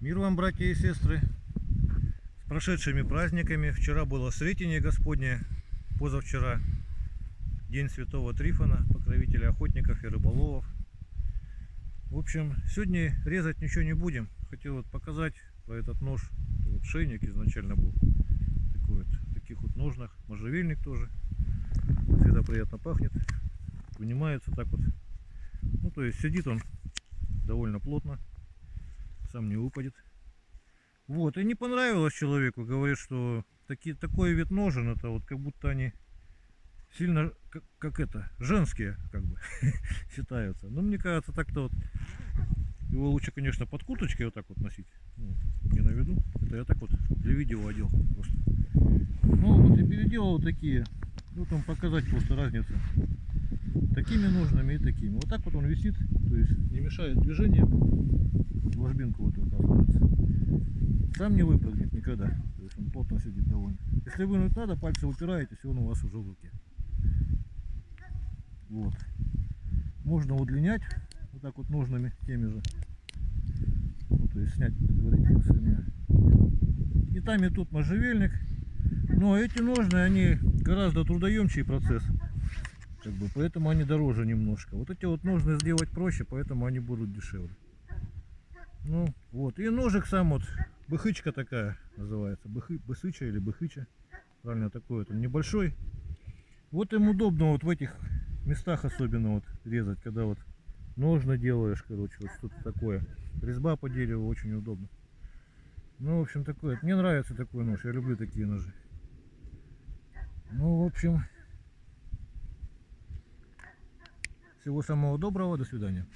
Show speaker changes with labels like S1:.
S1: Мир вам, братья и сестры! С прошедшими праздниками! Вчера было Сретение Господне, позавчера День Святого Трифона, покровителя охотников и рыболовов. В общем, сегодня резать ничего не будем. Хотел вот показать про этот нож. Это вот шейник изначально был. Такой вот, в таких вот ножнах. Можжевельник тоже. Всегда приятно пахнет. Вынимается так вот. Ну, то есть сидит он довольно плотно. Сам не упадет. Вот, и не понравилось человеку, говорит, что такой вид ножен, это вот как будто они сильно, как это, женские, как бы, считаются. Но мне кажется, так-то вот, его лучше, конечно, под курточкой вот так вот носить. Ну, не на виду, это я так вот для видео одел просто. Ну, вот и переделал такие, вот вам показать просто разницу. Такими ножнами и такими. Вот так вот он висит, то есть не мешает движением. Ложбинку вот оказывается. Сам не выпрыгнет никогда. То есть он плотно сидит довольно. Если вынуть надо, пальцы упираетесь, и он у вас уже в руке. Вот. Можно удлинять вот так вот ножными теми же. Ну, то есть снять предварительно с ремня. И там и тут можжевельник. Но эти ножны, они гораздо трудоемчий процесс. Как бы, поэтому они дороже немножко. Вот эти вот ножны сделать проще, поэтому они будут дешевле. Ну вот. И ножик сам вот, быхычка такая называется. Бысыча или быхыча. Правильно, такой вот он небольшой. Вот им удобно вот в этих местах особенно вот резать, когда вот ножны делаешь, короче, вот что-то такое. Резьба по дереву очень удобно. Ну, в общем, такое. Мне нравится такой нож, я люблю такие ножи. Ну, в общем, всего самого доброго, до свидания.